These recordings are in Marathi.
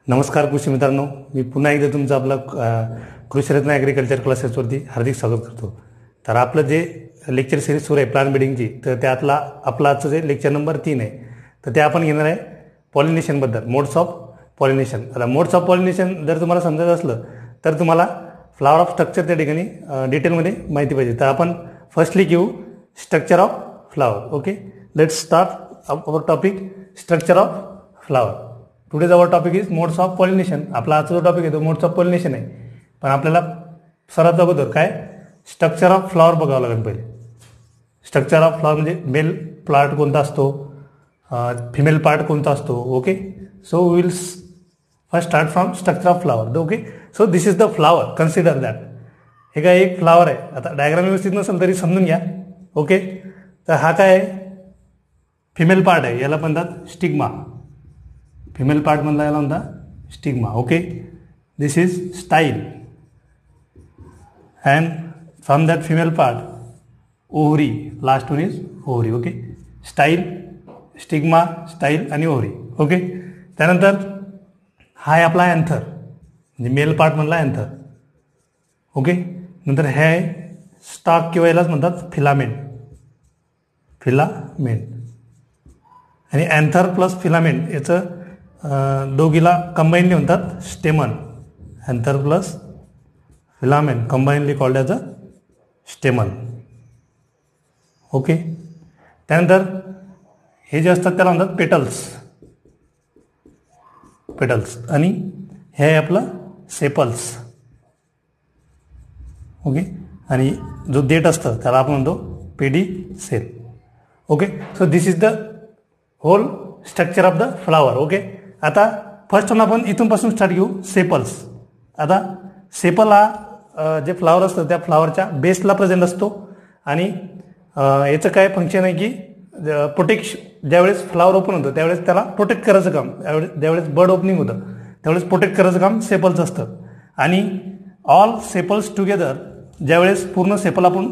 नमस्कार कृषी मित्रांनो, मी पुन्हा एकदा तुमचं आपलं कृषीरत्न ॲग्रिकल्चर क्लासेसवरती हार्दिक स्वागत करतो. तर आपलं जे लेक्चर सिरीज सुरू आहे प्लांट ब्रीडिंगची, तर त्यातला आपला आजचं जे लेक्चर नंबर 3 आहे, तर ते आपण घेणार आहे पॉलिनेशनबद्दल, मोड्स ऑफ पॉलिनेशन. आता मोड्स ऑफ पॉलिनेशन जर तुम्हाला समजायचं असलं तर तुम्हाला फ्लावर ऑफ स्ट्रक्चर त्या ठिकाणी डिटेलमध्ये माहिती पाहिजे. तर आपण फर्स्टली घेऊ structure of flower. Okay, let's start our topic structure of flower. Today's our topic is modes of pollination. आपला आजचा जो टॉपिक आहे तो मोड्स ऑफ पॉलिनेशन आहे, पण आपल्याला सर्वात अगोदर काय स्ट्रक्चर ऑफ फ्लावर बघावं लागेल. पहिले स्ट्रक्चर ऑफ फ्लावर म्हणजे मेल पार्ट कोणता असतो, फिमेल पार्ट कोणता असतो. Okay, so will first start from structure of flower. Okay, so this is the flower, consider that. हे काय एक फ्लावर आहे. आता डायग्राम व्यवस्थित नसेल तरी समजून घ्या. ओके, तर हा काय फिमेल पार्ट आहे, याला म्हणतात स्टिग्मा. फिमेल पार्ट मधला याला म्हणतात stigma. Okay, this is style and from that female part ovary, last one is ovary. Okay, style, stigma, style आणि ओव्हरी. ओके, त्यानंतर हा आहे आपला अँथर, म्हणजे मेल पार्ट मधला अँथर. ओके, नंतर हे आहे स्टॉक किंवा यालाच म्हणतात फिलामेंट. फिलामेंट आणि अँथर प्लस फिलामेंट याचं दोघीला कंबाईनली म्हणतात स्टेमन. Anther plus filament combinedly called as a स्टेमन. Okay, त्यानंतर हे जे असतात त्याला म्हणतात पेटल्स. पेटल्स आणि हे आहे आपलं सेपल्स. ओके, आणि जो देठ असतं त्याला आपण म्हणतो pedicel. Okay, so this is the whole structure of the flower. Okay, आता फर्स्ट आपण इथूनपासून स्टार्ट घेऊ सेपल्स. आता सेपल हा जे फ्लावर असतं त्या फ्लावरच्या बेसला प्रेझेंट असतो आणि याचं काय फंक्शन आहे की ज्यावेळेस फ्लावर ओपन होतं त्यावेळेस त्याला प्रोटेक्ट करायचं काम, ज्यावेळेस बर्ड ओपनिंग होतं त्यावेळेस प्रोटेक्ट करायचं काम सेपलचं असतं. आणि ऑल सेपल्स टुगेदर, ज्यावेळेस पूर्ण सेपल आपण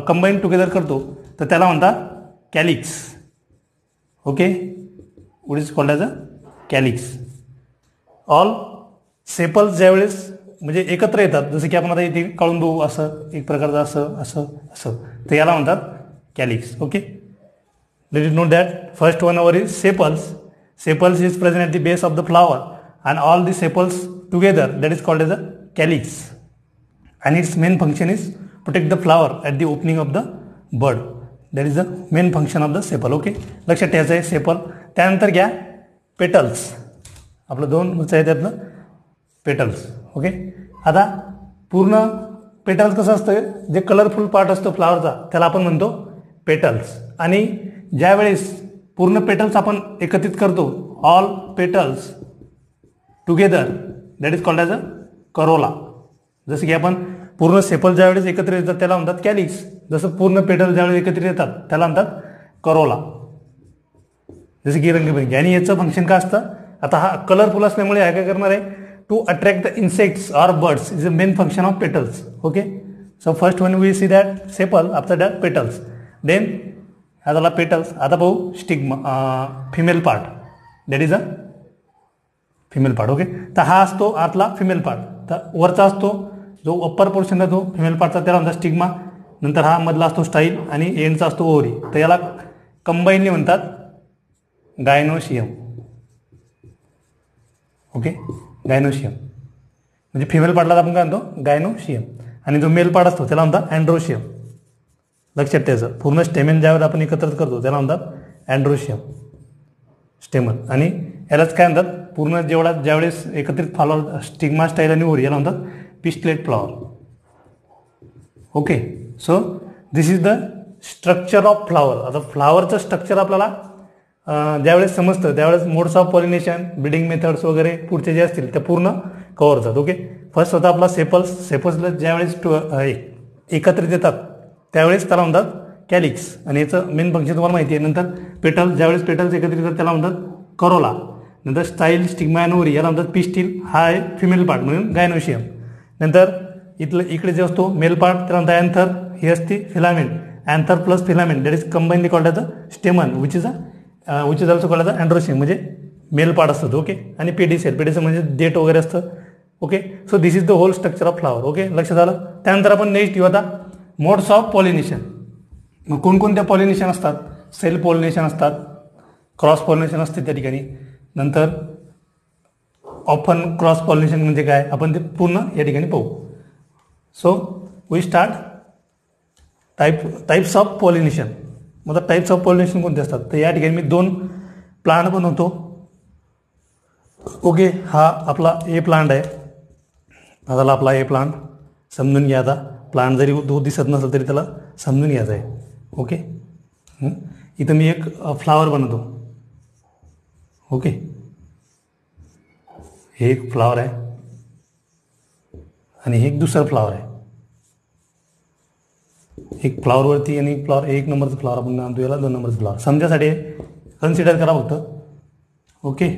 कंबाईन टुगेदर करतो तर त्याला म्हणतात calyx. Okay, what is called as a calyx. All sepals ज्यावेळेस म्हणजे एकत्र येतात, जसं की आपण आता इथे काढून बघू, असं एक प्रकारचं असं असं असं, तर याला म्हणतात calyx. Okay, let it note that first one our is sepals. Sepals is present at the base of the flower and all the sepals together that is called as a calyx. And it's main function is protect the flower at the opening of the bird. That is the main function of the sepal. Okay, लक्षात ठेवायचं आहे सेपल. त्यानंतर घ्या पेटल्स. आपलं दोन मुचं आहे त्यातलं पेटल्स. ओके, आता पूर्ण पेटल्स कसं असतं, जे कलरफुल पार्ट असतो फ्लावरचा त्याला आपण म्हणतो पेटल्स. आणि ज्यावेळेस पूर्ण पेटल्स आपण एकत्रित करतो, all petals together, that is called as a Corolla. जसं की आपण पूर्ण सेपल ज्यावेळेस एकत्रित येतात त्याला म्हणतात कॅलिक्स, जसं पूर्ण पेटल ज्यावेळेस एकत्रित येतात त्याला म्हणतात करोला, जसं की रंगीबेरंगी. आणि याचं फंक्शन काय असतं, आता हा कलरफुल असल्यामुळे हा काय करणार आहे, to attract the insects or birds is the main function of petals. Okay, so first one we see that sepal, after that petals, then हा झाला पेटल्स. आता पाहू stigma, female part, that is a female part. Okay, तर हा असतो आतला फिमेल पार्ट. तर वरचा असतो जो अप्पर पोर्शन आहे तो फिमेल पार्टचा, त्याला म्हणतात स्टिग्मा. नंतर हा मधला असतो स्टाईल आणि एंडचा असतो ओव्हरी. तर याला कंबाईनली म्हणतात गायनोशियम. ओके, गायनोशियम म्हणजे फिमेल पार्टला आपण काय म्हणतो गायनोशियम, आणि जो मेल पार्ट असतो त्याला म्हणतात अँड्रोशियम. लक्षात ठेवायचं, पूर्ण स्टेमेन ज्यावेळेस आपण एकत्रित करतो त्याला म्हणतात अँड्रोशियम स्टेमन. आणि यालाच काय म्हणतात, पूर्ण ज्यावेळेस एकत्रित फ्लावर स्टिग्मा, स्टाईल आणि ओव्हरी याला म्हणतात pistillate flower. Okay, so this is the structure of flower. आता फ्लावरचं स्ट्रक्चर आपल्याला ज्यावेळेस समजतं त्यावेळेस modes of pollination, breeding methods वगैरे पुढचे जे असतील ते पूर्ण कव्हर होतात. ओके, फर्स्ट होता आपला सेपल्स. सेपल्सला ज्यावेळेस एकत्रित येतात त्यावेळेस त्याला म्हणतात कॅलिक्स, आणि याचं मेन फंक्शन तुम्हाला माहिती आहे. नंतर पेटल, ज्यावेळेस पेटल्स एकत्रित येतात त्याला म्हणतात करोला. नंतर स्टाईल, स्टिग्मा आणि ओव्हरी याला म्हणतात पिस्टिल. हा आहे फिमेल पार्ट म्हणून गायनोशियम. नंतर इकडे जे असतो मेल पार्ट त्याला म्हणतात अँथर. ही असते filament, anther plus filament, that is combinedly called as a stamen, which is also called as a androecium, म्हणजे मेल पार्ट असतात. ओके, आणि पेडिसेल म्हणजे देठ वगैरे असतं. Okay, so this is the whole structure of flower. Okay, लक्षात आलं. त्यानंतर आपण नेक्स्ट घेऊ आता मोड्स ऑफ पॉलिनेशन. मग कोणकोणत्या पॉलिनेशन असतात? सेल्फ पॉलिनेशन असतात, क्रॉस पॉलिनेशन असते त्या ठिकाणी. नंतर ऑफन क्रॉस पॉलिनेशन म्हणजे काय आपण ते पूर्ण या ठिकाणी पाहू. So we start types of pollination. मग टाईप्स ऑफ पॉलिनेशन कोणते असतात? तर या ठिकाणी मी 2 प्लांट बनवतो. ओके, हा आपला ए प्लांट आहे. हा झाला आपला ए प्लांट. समजून घ्या. आता प्लांट जरी तो दिसत नसेल तरी त्याला समजून घ्यायचं आहे. ओके, इथं मी एक फ्लावर बनवतो. ओके, हे एक फ्लावर आहे आणि हे एक दुसरं फ्लावर आहे. एक फ्लावरवरती आणि एक फ्लावर, 1 नंबरचं फ्लावर आपण आणतो, याला 2 नंबरचं फ्लावर. समजासाठी कन्सिडर करा फक्त. Okay,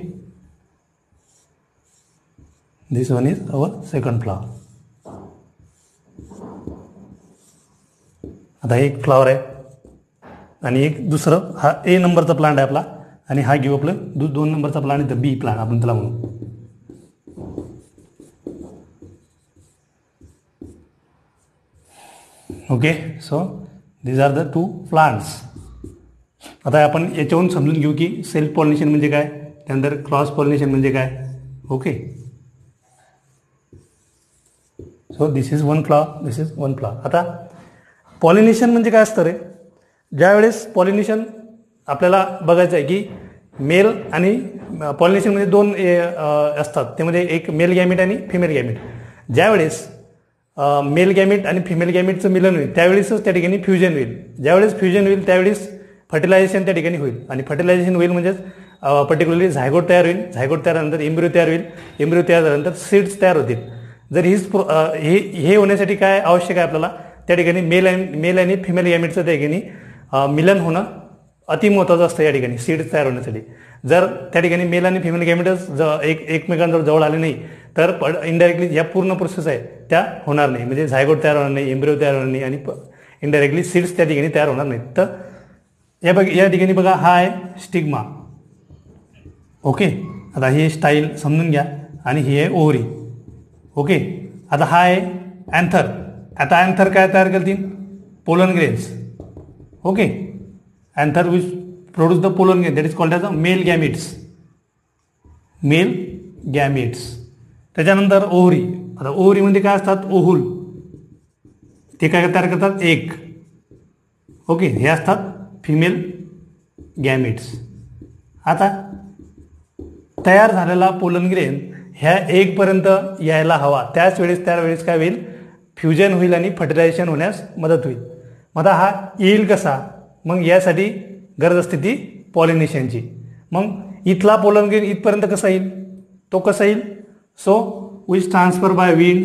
this one is our second flower. आता हे एक फ्लावर आहे आणि एक दुसरं, हा ए नंबरचा प्लांट आहे आपला, आणि हा घेऊ आपलं 2 नंबरचा प्लांट आहे, बी प्लांट आपण त्याला म्हणू. Okay, so these are the 2 plants. आता आपण याच्यावरून समजून घेऊ की सेल्फ पॉलिनेशन म्हणजे काय, त्यानंतर क्रॉस पॉलिनेशन म्हणजे काय. Okay, so this is 1 flower, this is 1 flower. आता पॉलिनेशन म्हणजे काय असतं रे? ज्यावेळेस पॉलिनेशन आपल्याला बघायचं आहे की मेल आणि पॉलिनेशनमध्ये 2 असतात, त्यामध्ये एक मेल गॅमिट आणि फिमेल गॅमिट. ज्यावेळेस मेल गॅमिट आणि फिमेल गॅमिटचं मिलन होईल त्यावेळेसच त्या ठिकाणी फ्युजन होईल. ज्यावेळेस फ्युजन होईल त्यावेळेस फर्टिलायझेशन त्या ठिकाणी होईल, आणि फर्टिलायझेशन होईल म्हणजेच पर्टिक्युलरली झायगोट तयार होईल. झायगोट तयार झाल्यानंतर एम्ब्रिओ तयार होईल. एम्ब्रिओ तयार झाल्यानंतर सीड्स तयार होतील. जर हे होण्यासाठी काय आवश्यक आहे आपल्याला? त्या ठिकाणी मेल आणि फिमेल गॅमिटचं त्या ठिकाणी मिलन होणं अति महत्त्वाचं असतं या ठिकाणी सीड्स तयार होण्यासाठी. जर त्या ठिकाणी मेल आणि फिमेल गॅमिटच एकमेकांजवळ जवळ आले नाही तर इनडायरेक्टली या पूर्ण प्रोसेस आहे त्या होणार नाही. म्हणजे झायगोट तयार होणार नाही, एम्ब्रिओ तयार होणार नाही, आणि इनडायरेक्टली सीड्स त्या ठिकाणी तयार होणार नाहीत. तर या ठिकाणी बघा, हा आहे स्टिग्मा. ओके, आता ही स्टाईल समजून घ्या. आणि ही आहे ओव्हरी. ओके, आता हा आहे अँथर. आता अँथर काय तयार करतील? Pollen grains. Okay, anther which produce the pollen grain, that is called as a male gametes. Male gametes. त्याच्यानंतर ओव्हरी. आता ओव्हरीमध्ये काय असतात? ओहुल. ते काय तयार करतात? एग. ओके, हे असतात फिमेल गॅमिट्स. आता तयार झालेला पोलन ग्रेन ह्या एगपर्यंत यायला हवा, त्यावेळेस काय होईल? फ्युजन होईल आणि फर्टिलायझेशन होण्यास मदत होईल. मग आता हा येईल कसा? मग यासाठी गरज असते ती पॉलिनेशनची. मग इथला पोलन ग्रेन इथपर्यंत कसा येईल? तो कसा येईल? So which transfer by wind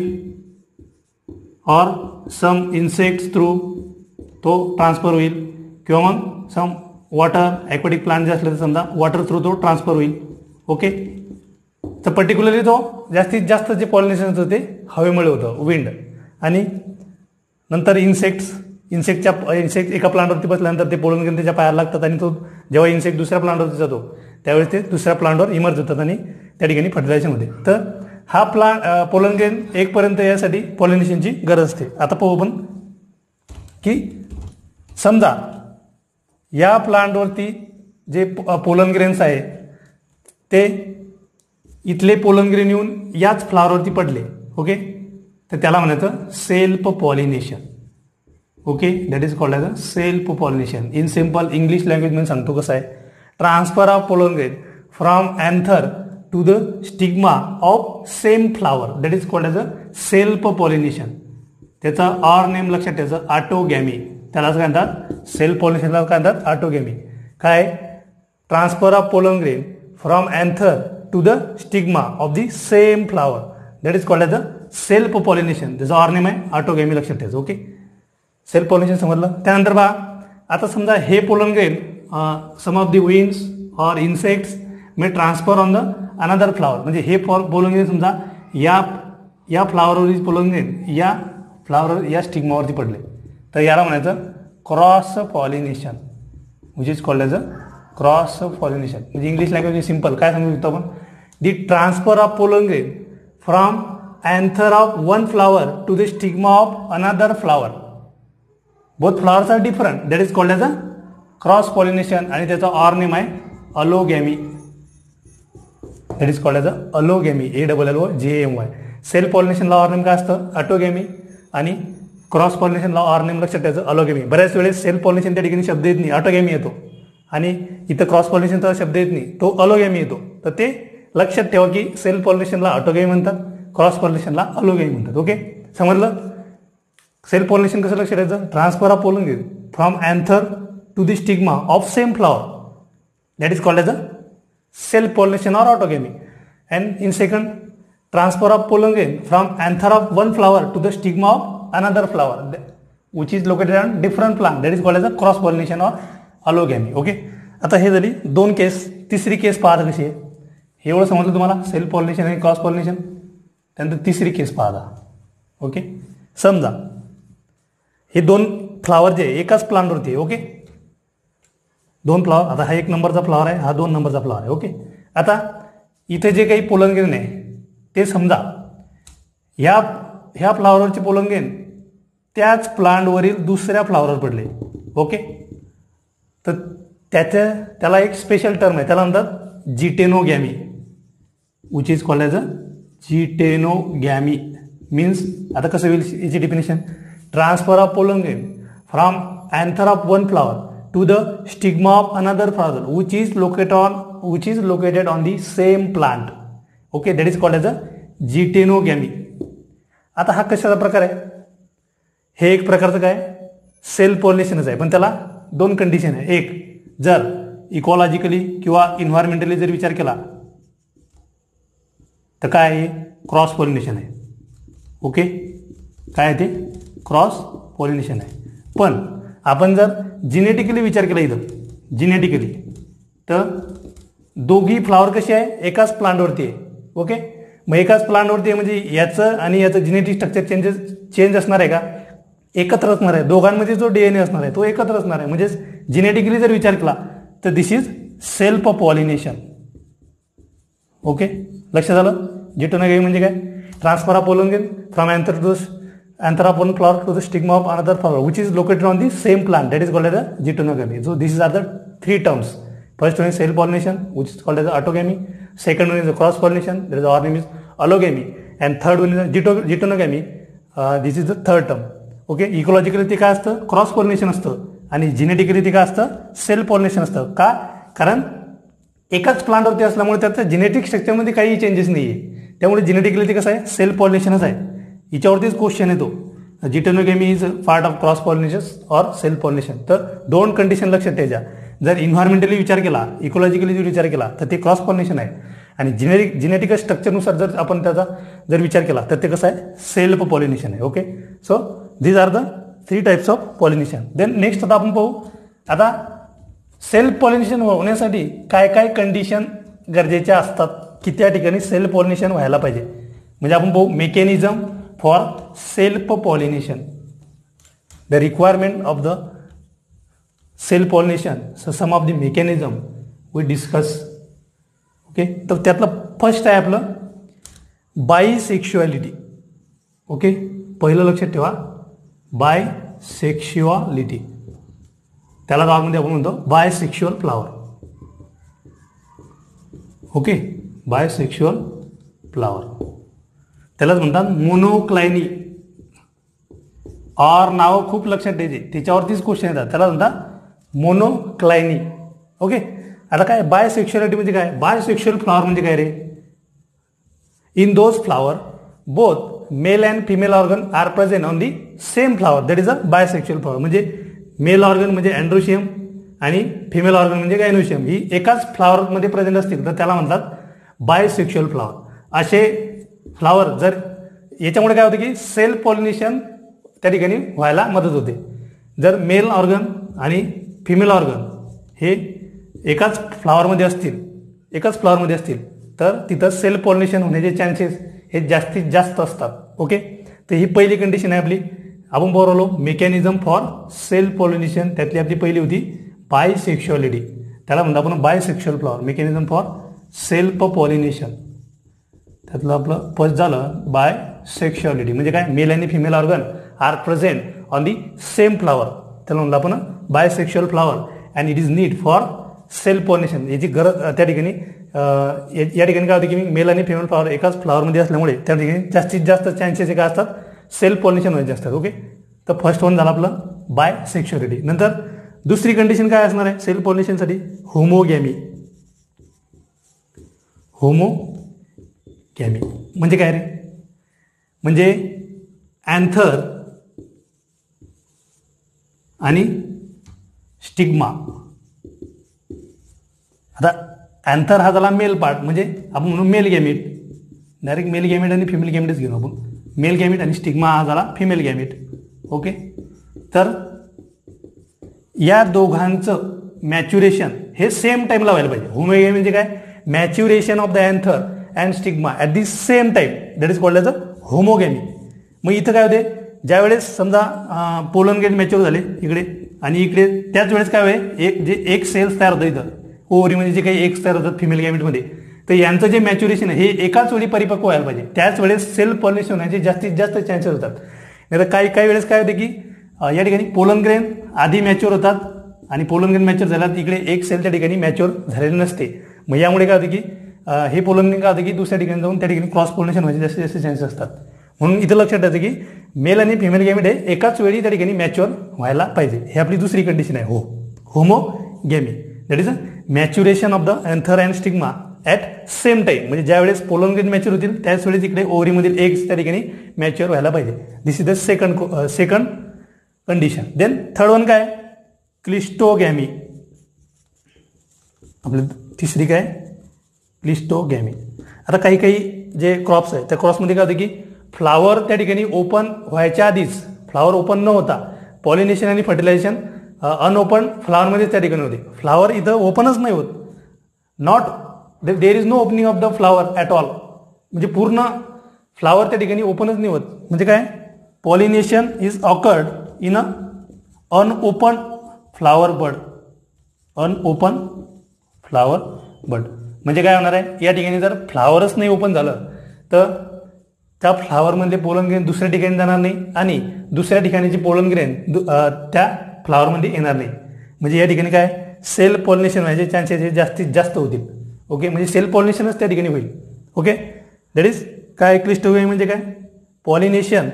और सम इन्सेक्ट्स थ्रू तो ट्रान्सफर होईल, किंवा मग सम वॉटर ॲक्वॅटिक प्लांट जे असले तर समजा वॉटर थ्रू तो ट्रान्सफर होईल. ओके, तर पर्टिक्युलरली तो जास्तीत जास्त जे पॉलिनेशन होतं ते हवेमुळे होतं, विंड. आणि नंतर इन्सेक्ट एका प्लांटवरती बसल्यानंतर ते पोलन ग्रेन त्याच्या पायाला लागतात, आणि तो जेव्हा इन्सेक्ट दुसऱ्या प्लांटवरती जातो त्यावेळेस ते दुसऱ्या प्लांटवर इमर्ज होतात आणि त्या ठिकाणी फर्टिलायझेशन होते. तर हा पोलन ग्रेन एकपर्यंत यासाठी पॉलिनेशनची गरज असते. आता पाहू आपण की समजा या प्लांटवरती जे पोलन ग्रेन्स आहे ते इथले पोलन ग्रेन येऊन याच फ्लावरवरती पडले. ओके, तर त्याला म्हणायचं self pollination. Okay, that is called as a self pollination. In simple English लँग्वेजमध्ये सांगतो कसं आहे. Transfer of pollen grain from anther to the stigma of same flower, that is called as a self pollination. त्याचा ऑर नेम लक्षात ठेवायचं, ऑटोगॅमी. त्यालाच काय म्हणतात? सेल्फ पॉलिनेशनला काय म्हणतात? ऑटोगॅमी. काय? Transfer of pollen grain from anther to the stigma of the same flower, that is called as a self pollination. त्याचा ऑर नेम आहे ऑटोगॅमी, लक्षात ठेवायचं. ओके, सेल्फ पॉलिनेशन समजलं. त्यानंतर बघा, आता समजा हे pollen grain some of the winds or insects may transfer on the another flower. म्हणजे हे पोलन ग्रेन समजा या फ्लावरवरील पोलन ग्रेन या स्टिग्मावरती पडले, तर याला म्हणायचं cross pollination, which is called as a cross pollination म्हणजे इंग्लिश लँग्वेज सिंपल काय सांगू शकतो आपण, the transfer of pollen grain from anther of one flower to the stigma of another flower. Both flowers are different. That is called as a cross pollination आणि त्याचा ऑर नेम आहे allogamy. That is called as a allogamy. ALLOGAMY. Self पॉलिनेशनला ऑर नेम काय असतं ऑटोगॅमी आणि क्रॉस पॉलिनेशनला ऑर नेम लक्षात ठेवायचं अलोगॅमी. बऱ्याच वेळेस सेल्फ पॉलिनेशन त्या ठिकाणी शब्द येत नाही, ऑटोगॅमी येतो आणि इथं क्रॉस पॉलिनेशनचा शब्द येत नाही, तो अलोगॅमी येतो. तर ते लक्षात ठेवा की सेल्फ पॉलिनेशनला ऑटोगॅमी म्हणतात, क्रॉस पॉलिनेशनला अलोगॅमी म्हणतात. ओके समजलं. सेल्फ पॉलिनेशन कसं लक्षात ठेवायचं, transfer of pollen grain from anther to the stigma of same flower, that is called as a self pollination or autogamy. And in second transfer of pollen grain from anther of one flower to the stigma of another flower which is located on different plant, that is called as a cross pollination or allogamy. Okay आता हे झाली दोन केस. तिसरी केस पाहता कशी आहे, हे एवढं समजलं तुम्हाला सेल्फ पॉलिनेशन आणि क्रॉस पॉलिनेशन. त्यानंतर तिसरी केस पाहता. ओके समजा हे दोन फ्लावर जे एकाच प्लांटवरती आहे. ओके दोन फ्लावर, आता हा एक नंबरचा फ्लावर आहे, हा 2 नंबरचा फ्लावर आहे. ओके आता इथे जे काही पोलन ग्रेन आहे ते समजा ह्या फ्लावरवरचे पोलन ग्रेन त्याच प्लांटवरील दुसऱ्या फ्लावरवर पडले. ओके तर त्याला एक स्पेशल टर्म आहे, त्याला म्हणतात geitonogamy, which is called as a geitonogamy. Means आता कसं होईल याची definition, transfer of pollen grain from anther of one flower to the stigma of another flower which is located on the same plant. Okay that is called as a geitonogamy. आता हा कशाचा प्रकार आहे, हे एक प्रकारचं काय सेल्फ पॉलिनेशनच आहे, पण त्याला 2 कंडिशन आहे. एक जर इकॉलॉजिकली किंवा इन्व्हायरमेंटली जर विचार केला तर काय आहे क्रॉस पॉलिनेशन आहे. ओके काय आहे ते क्रॉस पॉलिनेशन आहे. पण आपण जर जिनेटिकली विचार केला इथं जिनेटिकली तर दोघी फ्लावर कशी आहे एकाच प्लांटवरती आहे. ओके मग एकाच प्लांटवरती आहे म्हणजे याचं आणि याचं जिनेटिक स्ट्रक्चर चेंज असणार आहे का, एकत्र असणार आहे. दोघांमध्ये जो DNA असणार आहे तो एकत्र असणार आहे. म्हणजे जिनेटिकली जर विचार केला तर this is self pollination. Okay लक्षात आलं. जिटेनोगॅमी म्हणजे काय, transfer of pollen grain from anther of one flower to the stigma of another flower which is located on the same plant, that is called as a geitonogamy. So this is are the 3 terms. First one is self pollination which is called as autogamy, second one is cross pollination that is other name is अलोगॅमी, and third one is geitonogamy. This is the third term. Okay ecologically ते काय असतं क्रॉस पॉलिनेशन असतं आणि जिनेटिकली ते काय असतं सेल्फ पॉलिनेशन असतं. का, कारण एकाच प्लांटवरती असल्यामुळे त्याच्या जिनेटिक स्ट्रक्चरमध्ये काही चेंजेस नाही आहे, त्यामुळे जिनेटिकली ते कसं आहे सेल्फ पॉलिनेशनच आहे. हिच्यावरतीच क्वेश्चन येतो geitonogamy is part of cross pollination or self pollination. तर 2 कंडिशन लक्षात ठेवायच्या. जर इन्व्हायरमेंटली विचार केला इकोलॉजिकली जर विचार केला तर ते क्रॉस पॉलिनेशन आहे आणि जिनेटिक स्ट्रक्चरनुसार जर आपण त्याचा जर विचार केला तर ते कसं आहे सेल्फ पॉलिनेशन आहे. Okay so these are the 3 types of pollination. Then next आता आपण पाहू आता सेल्फ पॉलिनेशन होण्यासाठी काय काय कंडिशन गरजेच्या असतात की त्या ठिकाणी सेल्फ पॉलिनेशन व्हायला पाहिजे. म्हणजे आपण पाहू mechanism for self pollination, the requirement of the self pollination, some of the mechanism we discuss. Okay तर त्यातलं फर्स्ट आहे आपलं बायसेक्शुअलिटी. ओके पहिलं लक्षात ठेवा बायसेक्शुअलिटी, त्याला गावामध्ये आपण म्हणतो bisexual flower. Okay bisexual flower त्यालाच म्हणतात मोनोक्लायनी. ऑर नाव खूप लक्षात द्यायचे, त्याच्यावरतीच क्वेश्चन येतात, त्याला म्हणतात मोनोक्लायनी. ओके आता काय बायसेक्शुअलिटी म्हणजे काय, बायसेक्शुअल फ्लावर म्हणजे काय रे, in those flower both male and female organ are present on the same flower, that is a bisexual flower. म्हणजे मेल ऑर्गन म्हणजे अँड्रोशियम आणि फिमेल ऑर्गन म्हणजे गायनोशियम ही एकाच फ्लावरमध्ये प्रेझेंट असतील तर त्याला म्हणतात बायसेक्शुअल फ्लावर. असे फ्लावर जर याच्यामुळे काय होतं की सेल्फ पॉलिनेशन त्या ठिकाणी व्हायला मदत होते. जर मेल ऑर्गन आणि फिमेल ऑर्गन हे एकाच फ्लावरमध्ये असतील तर तिथं सेल्फ पॉलिनेशन होण्याचे चान्सेस हे जास्तीत जास्त असतात. ओके तर ही पहिली कंडिशन आहे आपली. आपण बोललो मेकॅनिझम फॉर सेल्फ पॉलिनेशन, त्यातली आपली पहिली होती बायसेक्शुअलिटी. त्याला म्हणतो आपण bisexual flower, mechanism for self pollination. त्यातलं आपलं फर्स्ट झालं बायसेक्शुअलिटी, म्हणजे काय, मेल आणि female organ are present on the same flower, त्याला म्हणतो आपण bisexual flower and it is need for self pollination. याची गरज त्या ठिकाणी या ठिकाणी काय होते की मेल आणि फिमेल फ्लॉवर एकाच फ्लॉवरमध्ये असल्यामुळे त्या ठिकाणी जास्तीत जास्त चान्सेस काय असतात, सेल्फ पॉलिनेशन व्हायचे असतात. ओके, तर फर्स्ट वन झालं आपलं बायसेक्शुअलिटी. नंतर दुसरी कंडिशन काय असणार आहे सेल्फ पॉलिनेशनसाठी, होमोगॅमी. होमोगॅमी म्हणजे काय रे, म्हणजे अँथर आणि स्टिग्मा. आता अँथर हा झाला मेल पार्ट, म्हणजे आपण म्हणू मेल गॅमिट, डायरेक्ट मेल गॅमिट आणि फिमेल गॅमिटच घेऊ आपण. मेल गॅमिट आणि स्टिग्मा हा झाला फिमेल गॅमिट. ओके, तर या दोघांचं मॅच्युरेशन हे सेम टाइमला व्हायला पाहिजे. होमोगॅमी म्हणजे काय, maturation of the anther and stigma at the same time, that is called as a homogamy. मग इथं काय होते, ज्यावेळेस समजा पोलन ग्रेन मॅच्युअर झाले इकडे आणि इकडे, त्याच वेळेस काय होईल, एक सेल्स तयार होतं इथं ओव्हरीमध्ये, जे काही एग्स तयार होतात फिमेल गॅमिटमध्ये, तर यांचं जे मॅच्युरेशन आहे हे एकाच वेळी परिपक्व व्हायला पाहिजे. त्याच वेळेस सेल्फ पॉलिनेशन होण्याचे जास्तीत जास्त चान्सेस होतात. नाही तर काही वेळेस काय होते की या ठिकाणी पोलन ग्रेन आधी मॅच्युअर होतात आणि पोलन ग्रेन मॅच्युअर झाल्यात, इकडे एक सेल त्या ठिकाणी मॅच्युअर झालेले नसते. मग यामुळे काय होते की हे पोलन ग्रेन काय होते की दुसऱ्या ठिकाणी जाऊन त्या ठिकाणी क्रॉस पॉलिनेशन व्हायचे जास्तीत जास्त चान्सेस असतात. म्हणून इथं लक्षात ठेवायचं की मेल आणि फिमेल गॅमिट हे एकाच वेळी त्या ठिकाणी मॅच्युअर व्हायला पाहिजे. हे आपली दुसरी कंडिशन आहे homogamy, that is a maturation of the anther and stigma at same time, म्हणजे ज्यावेळेस पोलन ग्रेन मॅच्युअर होतील त्याच वेळेस इकडे ओव्हरीमधील एग्स त्या ठिकाणी मॅच्युअर व्हायला पाहिजे. This is the second condition. Then third one काय, क्लिस्टोगॅमी. आपली तिसरी काय, क्लिस्टोगॅमी. आता काही जे क्रॉप्स आहेत त्या क्रॉप्समध्ये काय होतं की फ्लावर त्या ठिकाणी ओपन व्हायच्या आधीच, फ्लावर ओपन न होता पॉलिनेशन आणि फर्टिलायझेशन अनओपन फ्लावरमध्ये त्या ठिकाणी होते. फ्लावर इथं ओपनच नाही होत, not there is no opening of the flower at all, म्हणजे पूर्ण फ्लावर त्या ठिकाणी ओपनच नाही होत. म्हणजे काय, pollination is occurred in a unopen flower bud. Unopen flower bud म्हणजे काय होणार आहे, या ठिकाणी जर फ्लावरच नाही ओपन झालं तर त्या फ्लावरमधले पोलन ग्रेन दुसऱ्या ठिकाणी जाणार नाही आणि दुसऱ्या ठिकाणीची पोलन ग्रेन त्या फ्लावरमध्ये येणार नाही. म्हणजे या ठिकाणी काय, सेल्फ पॉलिनेशन व्हायचे चान्सेस हे जास्तीत जास्त होतील. ओके, म्हणजे सेल्फ पॉलिनेशनच त्या ठिकाणी होईल. ओके, दॅट इज काय, क्लिस्टोगॅमी म्हणजे काय, pollination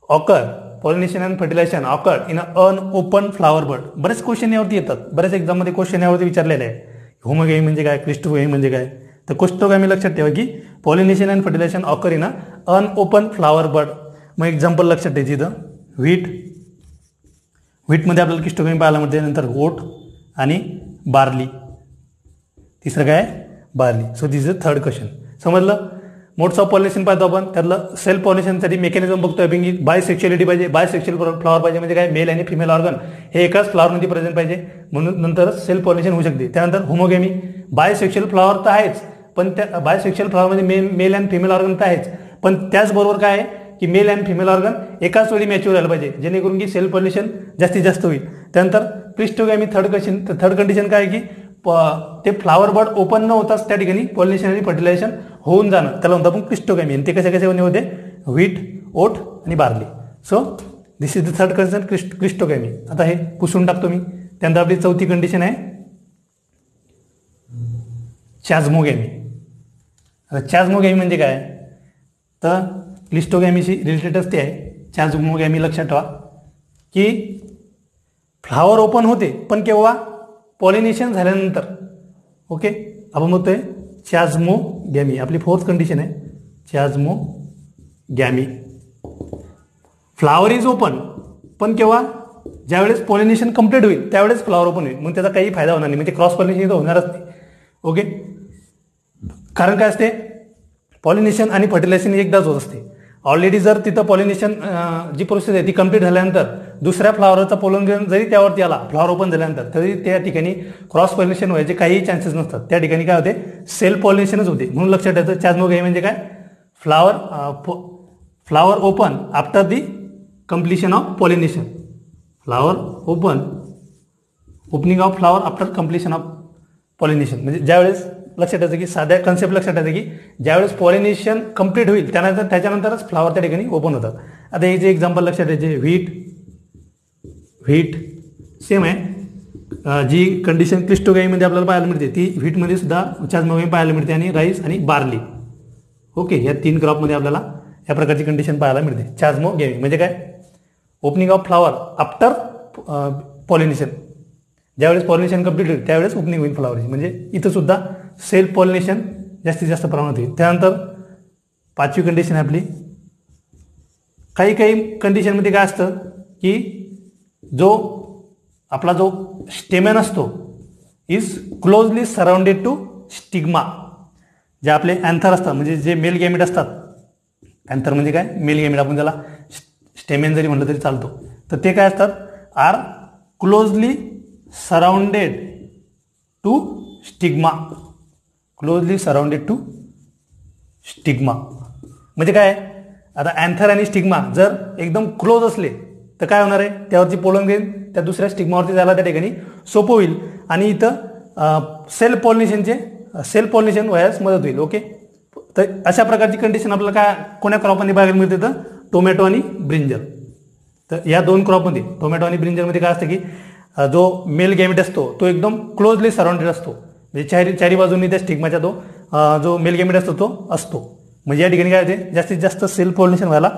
occur, pollination and fertilization occur in a unopen flower bud. बरेच क्वेश्चन यावरती येतात, बऱ्याच एक्झाममध्ये क्वेश्चन यावरती विचारलेले आहे. होमोगॅमी म्हणजे काय, क्लिस्टोगॅमी म्हणजे काय. तर क्लिस्टोगॅमी लक्षात ठेवा की pollination and fertilization occur in a unopen flower bud. मग एक्झाम्पल लक्षात ठेवायची इथं, व्हीटमध्ये आपल्याला क्लिस्टोगॅमी पाहायला मिळते. नंतर ओट आणि बार्ली. तिसरं काय, barley. So this is the third question. समजलं. मोड्स ऑफ पॉलिनेशन पाहतो आपण, त्यातलं सेल्फ पॉलिनेशनसाठी मेकॅनिझम बघतोय आपण की बायसेक्शुअलिटी पाहिजे. बायसेक्शुअल फ्लॉवर पाहिजे म्हणजे काय, मेल आणि फिमेल ऑर्गन हे एकाच फ्लॉवरमध्ये प्रेझेंट पाहिजे, म्हणून नंतरच सेल्फ पॉलिनेशन होऊ शकते. त्यानंतर होमोगॅमी, बायसेक्शुअल फ्लॉवर तर आहेच, पण त्या बायसेक्शुअल फ्लॉवरमध्ये मेल अँड फिमेल ऑर्गन तर आहेच, पण त्याचबरोबर काय आहे की मेल अँड फिमेल ऑर्गन एकाच वेळी मॅच्युअर व्हायला पाहिजे, जेणेकरून की सेल्फ पॉलिनेशन जास्तीत जास्त होईल. त्यानंतर क्लिस्टोगॅमी थर्ड कंडिशन काय आहे की ते फ्लावर बड ओपन न होताच त्या ठिकाणी पॉलिनेशन आणि फर्टिलायझेशन होऊन जाणं, त्याला म्हणतो आपण क्लिस्टोगॅमी. आणि ते कशा होते, व्हीट, ओट आणि barley. So this is the third condition, cleistogamy. आता हे पुसून टाकतो मी. त्यानंतर आपली चौथी कंडिशन आहे चॅझमोगॅमी. आता चॅझमोगॅमी म्हणजे काय, तर क्लिस्टोगॅमीशी रिलेटेड असते आहे. चॅझमोगॅमी लक्षात ठेवा की फ्लावर ओपन होते, पण केव्हा, पॉलिनेशन झाल्यानंतर. ओके, आपण म्हणतोय चॅझमोगॅमी. आपली फोर्थ कंडिशन आहे चॅझमोगॅमी. फ्लावर इज ओपन, पण केव्हा, ज्यावेळेस पॉलिनेशन कंप्लीट होईल त्यावेळेस फ्लावर ओपन होईल. मग त्याचा काही फायदा होणार नाही, म्हणजे क्रॉस पॉलिनेशन होणारच नाही. ओके, कारण काय असते, पॉलिनेशन आणि फर्टिलायझेशन एकदाच होत असते. ऑलरेडी जर तिथं पॉलिनेशन जी प्रोसेस आहे ती कंप्लीट झाल्यानंतर दुसऱ्या फ्लावरचा पोलन ग्रेन जरी त्यावरती आला फ्लावर ओपन झाल्यानंतर, तरी त्या ठिकाणी क्रॉस पॉलिनेशन व्हायचे काहीही चान्सेस नसतात. त्या ठिकाणी काय होते, सेल्फ पॉलिनेशनच होते. म्हणून लक्षात ठेवायचं चॅझमोगॅमी म्हणजे काय, flower open after the completion of pollination. Flower opening of flower after completion of pollination. म्हणजे ज्यावेळेस लक्षात येतं की साध्या कन्सेप्ट लक्षात येतं की ज्यावेळेस पॉलिनेशन कंप्लीट होईल त्याच्यानंतरच फ्लावर त्या ठिकाणी ओपन होतात. आता हे जे एक्झाम्पल लक्षात यायचे व्हीट सेम आहे. जी कंडिशन क्लिस्टोगामीमध्ये आपल्याला पाहायला मिळते ती व्हीटमध्ये सुद्धा चाजमोगामी पाहायला मिळते आणि राईस आणि बार्ली. ओके, या 3 क्रॉपमध्ये आपल्याला या प्रकारची कंडिशन पाहायला मिळते. चाजमोगामी म्हणजे काय, opening of flower after pollination. ज्यावेळेस पॉलिनेशन कंप्लीट होईल त्यावेळेस ओपनिंग होईल फ्लावरची. म्हणजे इथं सुद्धा सेल्फ पॉलिनेशन जास्तीत जास्त प्रमाणात होईल. त्यानंतर 5वी कंडिशन आपली, काही कंडिशनमध्ये काय असतं की आपला जो स्टेमन असतो is closely surrounded to stigma. जे आपले अँथर असतात म्हणजे जे मेल गॅमिट असतात, अँथर म्हणजे काय, मेल गॅमिट, आपण त्याला स्टेमेन जरी म्हटलं तरी चालतो, तर ते काय असतात, are closely surrounded to stigma. Closely surrounded to stigma म्हणजे काय, आता अँथर आणि स्टिग्मा जर एकदम क्लोज असले तर काय होणार आहे, त्यावरची पोलन ग्रेन त्या दुसऱ्या स्टिग्मावरती जायला त्या ठिकाणी सोपं होईल आणि इथं सेल्फ पॉलिनेशन व्हायला मदत होईल. ओके, तर अशा प्रकारची कंडिशन आपल्याला काय कोण्या क्रॉपमध्ये बघायला मिळते, तर टोमॅटो आणि ब्रिंजल. तर या 2 क्रॉपमध्ये टोमॅटो आणि ब्रिंजलमध्ये काय असतं की जो मेल गॅमिट असतो तो एकदम क्लोजली सराउंडेड असतो. म्हणजे चारी बाजूंनी त्या स्टिग्माच्या जो मेल गॅमिट असतो तो असतो. म्हणजे या ठिकाणी काय होते, जास्तीत जास्त सेल्फ पॉलिनेशन व्हायला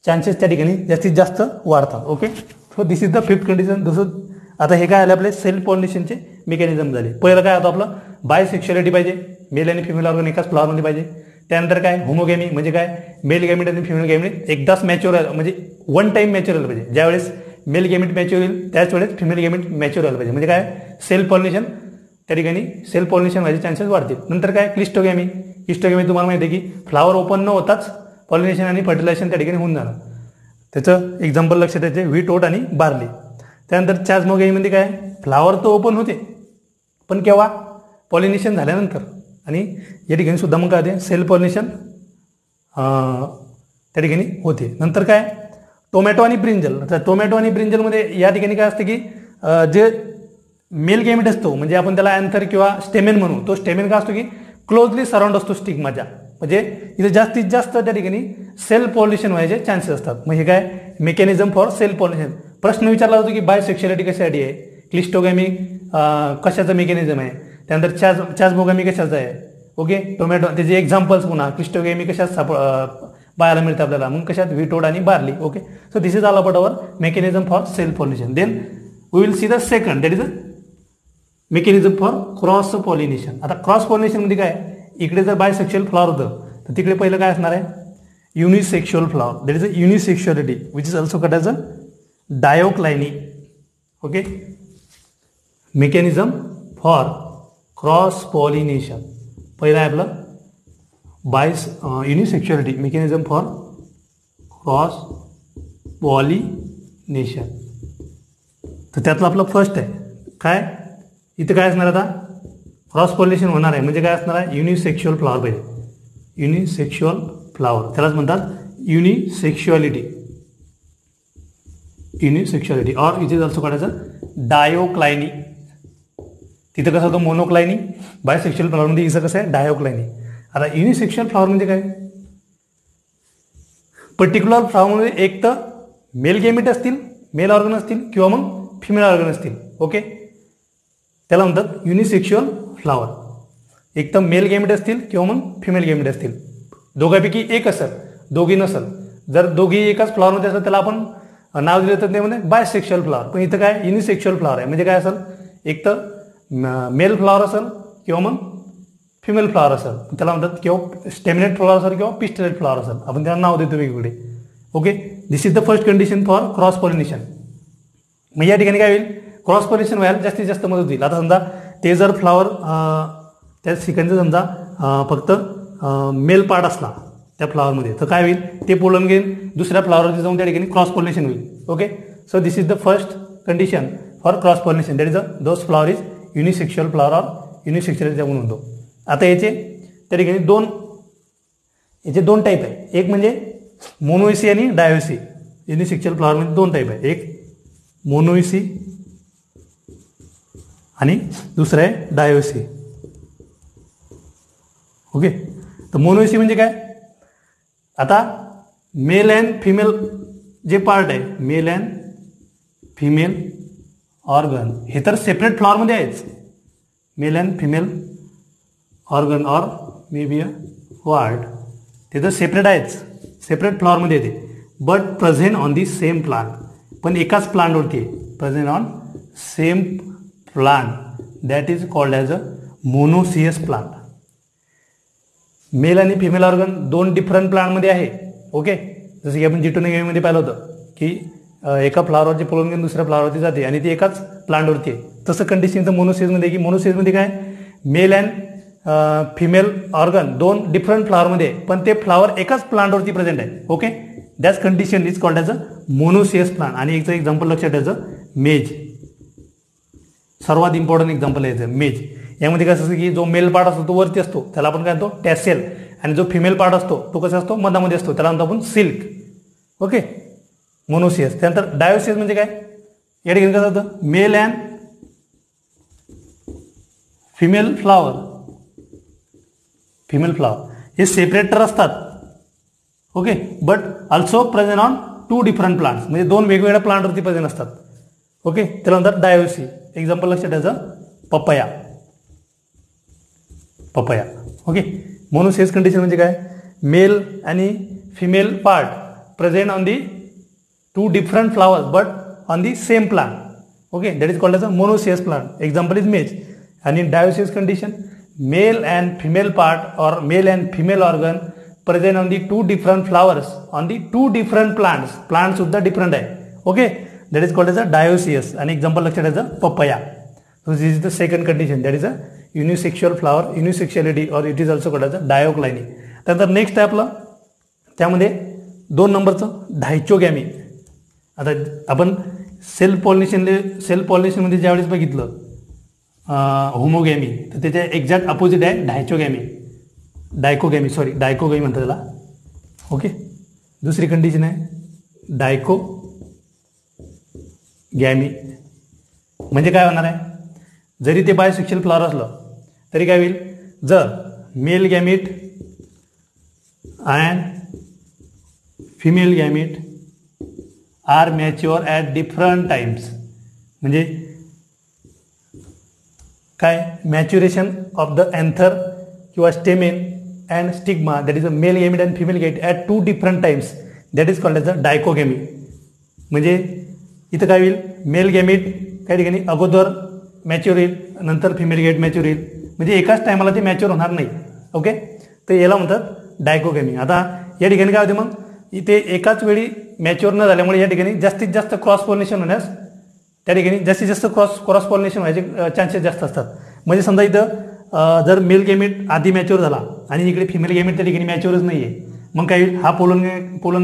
चान्सेस त्या ठिकाणी जास्तीत जास्त वाढतात. Okay, so this is the 5th condition. आता हे काय आले आपले सेल्फ पॉलिनेशनचे मेकॅनिझम झाले. पहिलं काय होतं आपलं, बायसेक्शुअलिटी पाहिजे, मेल आणि फिमेल ऑर्गन एकाच फ्लॉवरमध्ये पाहिजे. त्यानंतर काय, होमोगॅमी म्हणजे काय, मेल गॅमिट आणि फिमेल गॅमिट एकदाच मॅच्युअर म्हणजे 1 टाइम मॅच्युअर व्हायला पाहिजे. ज्यावेळेस मेल गॅमिट मॅच्युअर होईल त्याच वेळेस फिमेल गॅमिट मॅच्युअर व्हायला पाहिजे. म्हणजे काय, सेल्फ पॉलिनेशन त्या ठिकाणी सेल्फ पॉलिनेशन व्हायचे चान्सेस वाढतील. नंतर काय, क्लिस्टोगॅमी तुम्हाला माहिती आहे की फ्लावर ओपन न होताच पॉलिनेशन आणि फर्टिलायझेशन त्या ठिकाणी होऊन जाणार. त्याचं एक्झाम्पल लक्षात यायचे व्हीट, ओट आणि बार्ली. त्यानंतर चाजमोगामीमध्ये काय, फ्लावर तर ओपन होते पण केव्हा, पॉलिनेशन झाल्यानंतर. आणि या ठिकाणी सुद्धा मग काय होते, सेल्फ पॉलिनेशन त्या ठिकाणी होते. नंतर काय, टोमॅटो आणि ब्रिंजल. तर टोमॅटो आणि ब्रिंजलमध्ये या ठिकाणी काय असतं की जे मेल गॅमिट असतो म्हणजे आपण त्याला अँथर किंवा स्टेमेन म्हणू, तो स्टेमेन काय असतो की क्लोजली सराउंड असतो स्टिग्माच्या. म्हणजे इथे जास्तीत जास्त त्या ठिकाणी सेल्फ पॉलिनेशन व्हायचे चान्सेस असतात. मग हे काय, मेकॅनिझम फॉर सेल्फ पॉलिनेशन. प्रश्न विचारला जातो की बायसेक्शुअलिटी कशासाठी आहे, क्लिस्टोगॅमी कशाचं मेकॅनिझम आहे, त्यानंतर चाजमोगामी कशाचं आहे. ओके, टोमॅटो त्याचे एक्झाम्पल्स पुन्हा, क्लिस्टोगॅमी कशात पाहायला मिळतं आपल्याला, मग कशात, व्हीट, आणि barley. Okay, so this is all about our mechanism for self pollination. Then we will see the second, that is a mechanism for cross pollination. आता क्रॉस पॉलिनेशनमध्ये काय, इकडे जर बायसेक्शुअल फ्लॉवर होतं तर तिकडे पहिलं काय असणार आहे, unisexual flower. That is a unisexuality which is also called as a dicliny. Okay, mechanism for cross pollination पहिलं आहे आपलं unisexuality, mechanism for cross pollination. तर त्यातलं आपलं फर्स्ट आहे काय, इथं काय असणार, आता क्रॉस पॉलिनेशन होणार आहे म्हणजे काय असणार आहे, युनिसेक्शुअल फ्लॉवर पाहिजे. युनिसेक्शुअल फ्लॉवर त्यालाच म्हणतात unisexuality or it is also called as a dicliny. तिथं कसं होतं मोनोक्लायनी, बायसेक्शुअल फ्लॉवरमध्ये इथं कसं आहे डायोक्लायनी. आता युनिसेक्शुअल फ्लॉवर म्हणजे काय, पर्टिक्युलर फ्लॉवरमध्ये एक तर मेल गॅमिट असतील, मेल ऑर्गन असतील किंवा मग फिमेल ऑर्गन असतील. ओके, त्याला म्हणतात युनिसेक्शुअल फ्लॉवर. एक तर मेल गॅमिट असतील किंवा मग फिमेल गॅमिट असतील, दोघांपैकी एक असेल, दोघी नसेल. जर दोघी एकाच फ्लॉवरमध्ये असेल त्याला आपण नाव दिलं तर ते म्हणजे बायसेक्शुअल फ्लॉवर. पण इथं काय, युनिसेक्शुअल फ्लॉवर आहे म्हणजे काय असेल, एक तर मेल फ्लॉवर असेल किंवा मग फिमेल फ्लॉवर असेल, त्याला म्हणतात किंवा स्टेमिनेट फ्लॉवर असेल किंवा पिस्टलेट फ्लॉवर असेल, आपण त्याला नाव देतो वेगवेगळे. Okay, this is the first condition for cross pollination. मग या ठिकाणी काय होईल, क्रॉस पॉलिनेशन व्हायला जास्तीत जास्त मदत होईल. आता समजा ते जर फ्लॉवर त्या ठिकाणचं समजा फक्त मेल पार्ट असला त्या फ्लॉवरमध्ये तर काय होईल, ते पोलन घेऊन दुसऱ्या फ्लॉवरमध्ये जाऊन त्या ठिकाणी क्रॉस पॉलिनेशन होईल. Okay, so this is the first condition for cross pollination, that is those flower is unisexual flower or unisexuality आपण म्हणतो. आता याचे त्या ठिकाणी दोन टाईप आहे. एक म्हणजे मोनोइसी आणि डायोइसी. युनिसेक्शुअल फ्लॉवरमध्ये 2 टाईप आहे, एक मोनोइसी आणि दुसरं आहे डायोसी. ओके, तर मोनोसी म्हणजे काय, आता मेल अँड फिमेल जे पार्ट आहे, मेल अँड फिमेल ऑर्गन हे तर सेपरेट फ्लॉवरमध्ये आहेच. Male and female organ or may be a ward ते तर सेपरेट आहेच, सेपरेट फ्लॉवरमध्ये येते. But present on the same plant, पण एकाच प्लांटवरती आहे, present on same plant, that is called as a monoecious plant. Male आणि फिमेल ऑर्गन दोन डिफरंट प्लांटमध्ये आहे. ओके, जसं की आपण जिटोनोगॅमीमध्ये पाहिलं होतं की एका फ्लॉवरवरची पोलन घेऊन दुसऱ्या फ्लॉवरवरती जाते आणि ती एकाच प्लांटवरती आहे. तसं कंडिशनचं मोनोसियसमध्ये की मोनोसियसमध्ये काय, मेल अँड फिमेल ऑर्गन दोन डिफरंट फ्लॉवरमध्ये आहे, पण ते फ्लॉवर एकाच प्लांटवरती प्रेझेंट आहे. Okay, that's condition is called as a monoecious plant. आणि एकचं एक्झाम्पल लक्षात ठेवायचं, मेज. सर्वात इम्पॉर्टंट एक्झाम्पल आहे मेज. यामध्ये कसं असतं की जो मेल पार्ट असतो तो वरती असतो, त्याला आपण काय म्हणतो टॅसेल, आणि जो फिमेल पार्ट असतो तो कसा असतो मधामध्ये असतो, त्याला म्हणतो आपण सिल्क. Okay, monoecious. त्यानंतर डायोसियस म्हणजे काय, या ठिकाणी कसं होतं, मेल अँड फिमेल फ्लॉवर हे सेपरेटर असतात. Okay, but also present on two different plants, म्हणजे दोन वेगवेगळ्या प्लांटवरती प्रेझेंट असतात. ओके, त्यानंतर डायोसी. एक्झाम्पल लक्षात ठेवायचं, पपया. ओके, मोनोसियस कंडिशन म्हणजे काय, मेल आणि female part present on the two different flowers but on the same plant. Okay, that is called as a monoecious plant. Example is maize. आणि dioecious condition, male and female part or male and female organ present on the two different flowers on the two different plant सुद्धा डिफरंट आहे. Okay, that is called as a dioecious. आणि एक्झाम्पल लक्षात ठेवायचं, papaya. So this is the second condition, that is a unisexual flower, unisexuality, or it is also called as a dicliny. त्यानंतर नेक्स्ट आहे आपलं, त्यामध्ये 2 नंबरचं डायचोगॅमी. आता आपण सेल्फ पॉलिनेशनमध्ये ज्यावेळेस बघितलं होमोगॅमी, तर त्याच्या एक्झॅक्ट अपोजिट आहे डायचोगॅमी. डायकोगॅमी म्हणतात त्याला. ओके, दुसरी कंडिशन आहे डायकोगॅमी. म्हणजे काय होणार आहे, जरी ते बायोसेक्शुअल फ्लॉवर असलं तरी काय होईल, जर male gamete and female gamete are mature at different times, म्हणजे काय, मॅच्युरेशन ऑफ द एन्थर किंवा stamen and stigma, that is a male gamete and female gamete at 2 different times, that is called as a dichogamy. म्हणजे इथं काय होईल, मेल गॅमीट काही ठिकाणी अगोदर मॅच्युअर येईल, नंतर फिमेल गॅमीट मॅच्युअर येईल, म्हणजे एकाच टायमाला ते मॅच्युअर होणार नाही. ओके, तर याला म्हणतात डायकोगॅमी. आता या ठिकाणी काय होते, मग इथे एकाच वेळी मॅच्युअर न झाल्यामुळे या ठिकाणी जास्तीत जास्त क्रॉस पॉलिनेशन होण्यास, त्या ठिकाणी जास्तीत जास्त क्रॉस पॉलिनेशन व्हायचे चान्सेस जास्त असतात. म्हणजे समजा इथं जर मेल गॅमीट आधी मॅच्युअर झाला आणि इकडे फिमेल गॅमीट त्या ठिकाणी मॅच्युअरच नाही आहे, मग काय होईल, हा पोलन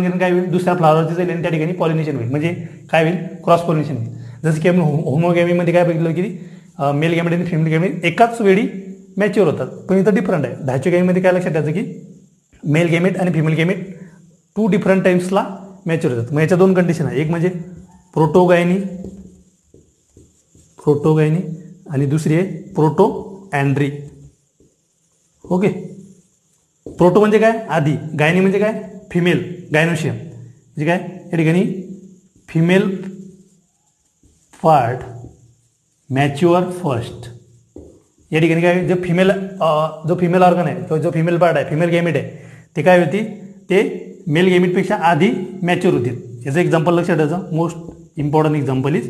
घेऊन काय होईल, दुसऱ्या फ्लॉवरवरती जाईल आणि त्या ठिकाणी पॉलिनेशन होईल, म्हणजे काय होईल, क्रॉस पॉलिनेशन होईल. जसं की आपण होमोगॅमीमध्ये काय बघितलं की मेल गॅमीट आणि फिमेल गॅमीट एकाच वेळी मॅच्युअर होतात, पण इथं डिफरंट आहे. डायचोगॅमीमध्ये काय लक्षात ठेवायचं की मेल गॅमीट आणि फिमेल गॅमीट 2 डिफरंट टाइम्सला मॅच्युअर होतात. मग याच्या 2 कंडिशन आहे, एक म्हणजे प्रोटोगायनी आणि दुसरी आहे प्रोटोअँड्री. ओके, प्रोटो म्हणजे काय, आधी, गायनी म्हणजे काय, फिमेल, गायनोशियम म्हणजे काय, या ठिकाणी फिमेल पार्ट मॅच्युअर फर्स्ट. या ठिकाणी काय, जो फिमेल ऑर्गन आहे, तो जो फिमेल पार्ट आहे, फिमेल गॅमीट आहे, ते काय होती, ते मेल गॅमीटपेक्षा आधी मॅच्युअर होतील. याचं एक्झाम्पल लक्षात ठेवायचं, most important example is